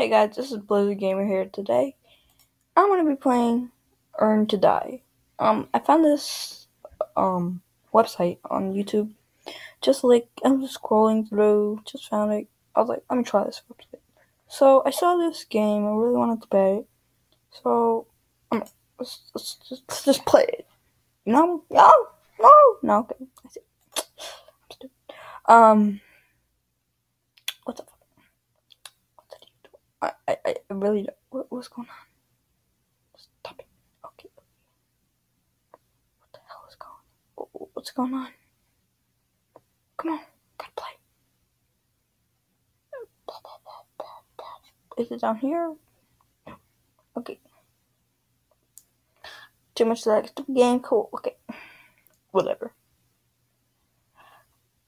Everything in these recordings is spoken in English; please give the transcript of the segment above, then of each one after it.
Hey guys, this is Blizzard Gamer here. Today, I'm gonna be playing Earn to Die. I found this website on YouTube. Just like I'm just scrolling through, just found it. I was like, let me try this website. So I saw this game. I really wanted to play it. So let's just play it. No. Okay. I see. I'm stupid. What the fuck? I really don't. What's going on? Stop it. Okay. What the hell is going on? What's going on? Come on. Gotta play. Is it down here? Okay. Too much lag. Stupid game. Cool. Okay. Whatever.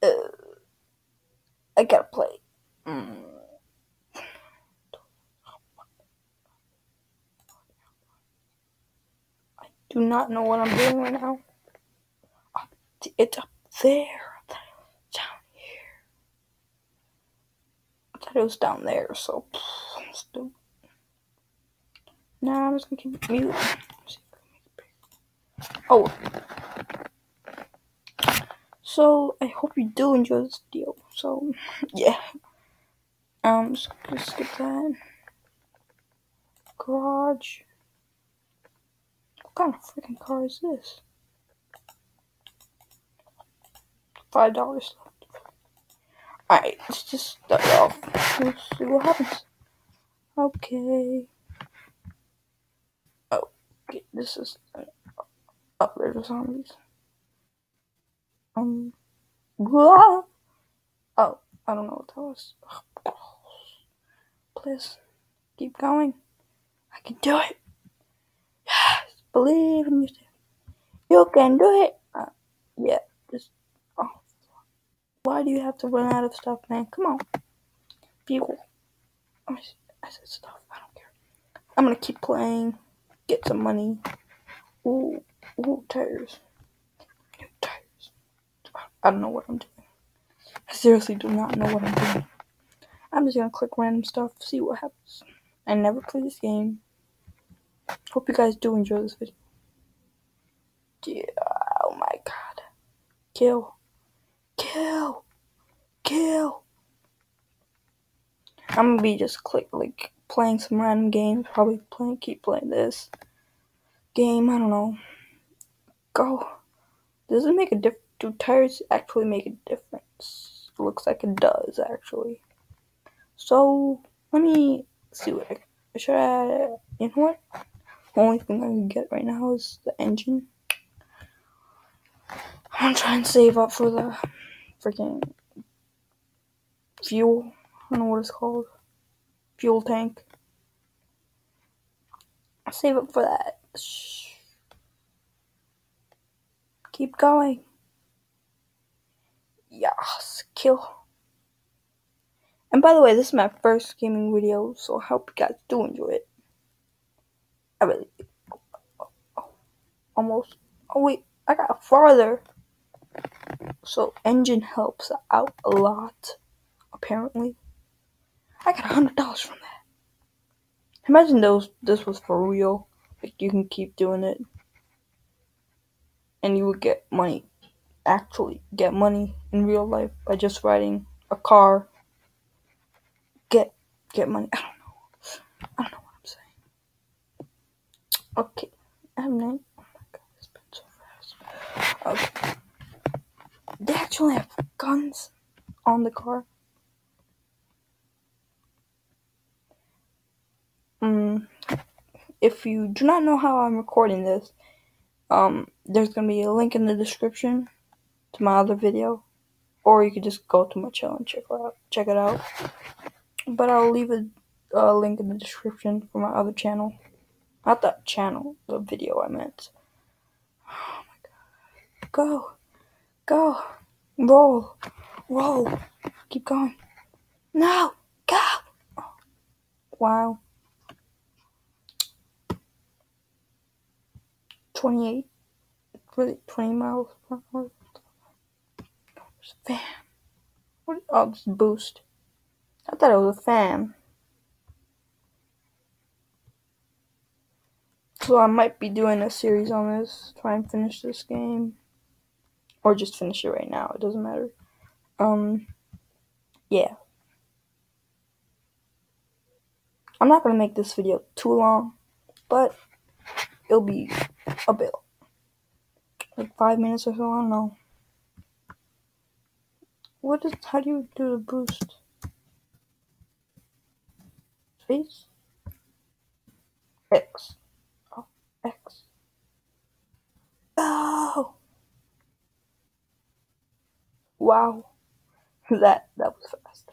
I gotta play. I do not know what I'm doing right now. It's up there. Down here. I thought it was down there, so I'm stupid. Nah, I'm just gonna keep it mute. Oh. So, I hope you do enjoy this video. So, yeah. Just skip that. Garage. What kind of freaking car is this? $5 left. Alright, let's just start off. Let's see what happens. Okay. Oh, okay, this is. Oh, there's the zombies. Blah. Oh, I don't know what that was. Please, keep going. I can do it. Yes, believe in yourself. You can do it. Yeah, just. Oh, why do you have to run out of stuff, man? Come on. People. I said stuff. I don't care. I'm gonna keep playing. Get some money. Ooh, tires. New tires. I don't know what I'm doing. I seriously do not know what I'm doing. I'm just gonna click random stuff, see what happens. I never play this game. Hope you guys do enjoy this video. Yeah, oh my god. Kill. I'm gonna be just playing some random games. Probably keep playing this game. I don't know. Go. Does it make a difference? Do tires actually make a difference? Looks like it does, actually. So, let me see what should I, you know what? The only thing I can get right now is the engine. I'm gonna try and save up for the freaking fuel. I don't know what it's called. Fuel tank. I'll save up for that. Keep going. Yes, kill. And by the way, this is my first gaming video, so I hope you guys do enjoy it. I really do. Almost. Oh wait, I got farther. So engine helps out a lot, apparently. I got $100 from that. Imagine this was for real. Like you can keep doing it, and you would get money. Actually, get money in real life by just riding a car. Get money. I don't know what I'm saying. Okay, I'm not. Oh my god, it's been so fast. Okay, they actually have guns on the car. If you do not know how I'm recording this, there's gonna be a link in the description to my other video, or you could just go to my channel and check it out. But I'll leave a link in the description for my other channel. Not that channel, the video I meant. Oh my god. Go. Roll. Keep going. No. Go. Oh. Wow. 28. Really? 20 miles per hour? There's a fan. What? Oh, this boost. I thought it was a fan. So I might be doing a series on this, try and finish this game. Or just finish it right now, it doesn't matter. Yeah. I'm not gonna make this video too long, but it'll be a bit. Like 5 minutes or so, I don't know. How do you do the boost? Space? X. Oh, X. Oh! Wow. That was fast.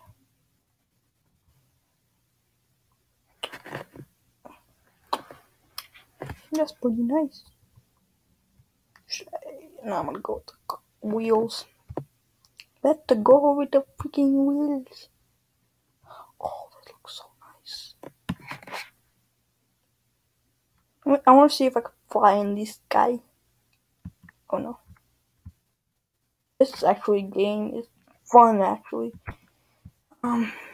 That's pretty nice. Now I'm gonna go with the wheels. Let's go with the freaking wheels. Oh, that looks so nice. I want to see if I can fly in this sky. Oh no. This is actually a game. It's fun actually.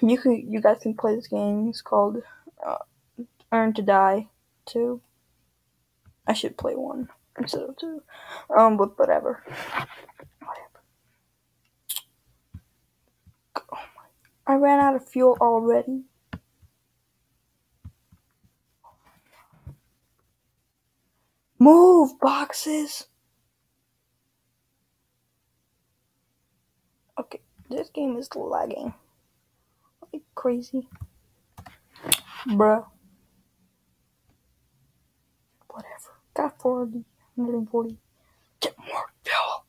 You guys can play this game. It's called Earn to Die 2. I should play 1 instead of 2. But whatever. Oh my! I ran out of fuel already. Move, boxes! Okay, this game is lagging like crazy. Bruh. Whatever. Got 140. Get more fuel.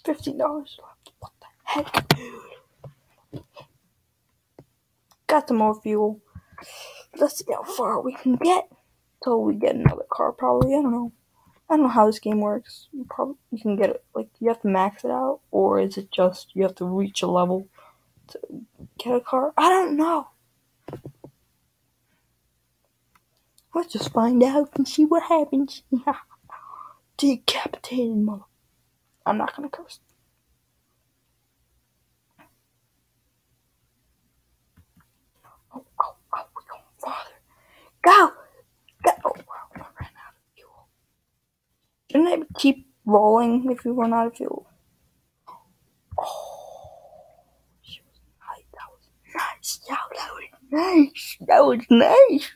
$15 left. What the heck, dude? Got some more fuel. Let's see how far we can get till we get another car. Probably. I don't know how this game works. You can get it. Like you have to max it out, or is it just you have to reach a level to get a car? I don't know. Let's just find out and see what happens. Decapitated mother. I'm not gonna curse. Oh, we're going farther. Go! Oh, wow, I ran out of fuel. Shouldn't I keep rolling if we run out of fuel? Oh, she was nice. That was nice. Yeah, that was nice. That was nice.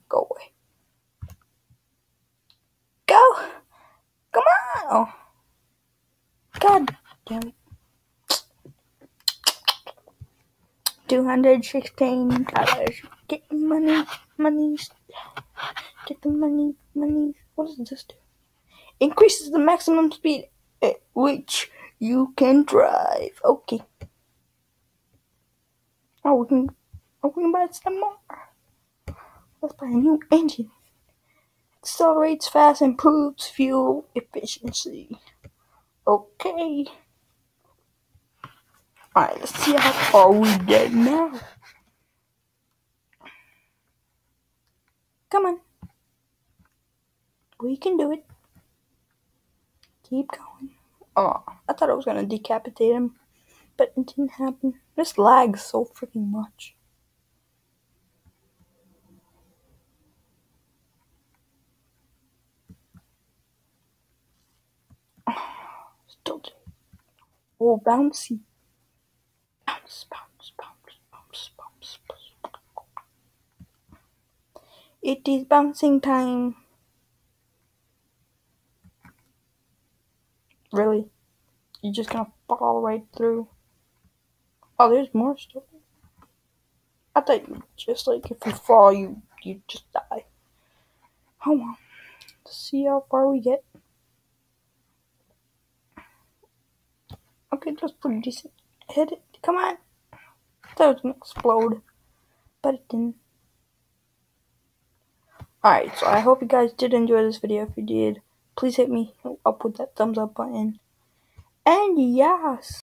Go away. Go! Come on! Oh. God damn it. 216 dollars. Get money. Get the money. What does this do? Increases the maximum speed at which you can drive. Okay. Oh, we can buy some more. Let's buy a new engine. Accelerates fast, improves fuel efficiency. Okay. Alright, let's see how far we get now. Come on. We can do it. Keep going. Oh, I thought I was gonna decapitate him, but it didn't happen. This lags so freaking much. Still do. Oh, bouncy. Bounce. It is bouncing time. Really? You're just gonna fall right through? Oh, there's more stuff. I thought you just like if you fall, you just die. Hold on. Let's see how far we get. Okay, that's pretty decent. Hit it. Come on. I thought it was gonna explode, but it didn't. Alright, so I hope you guys did enjoy this video. If you did, please hit me up with that thumbs up button. And yes.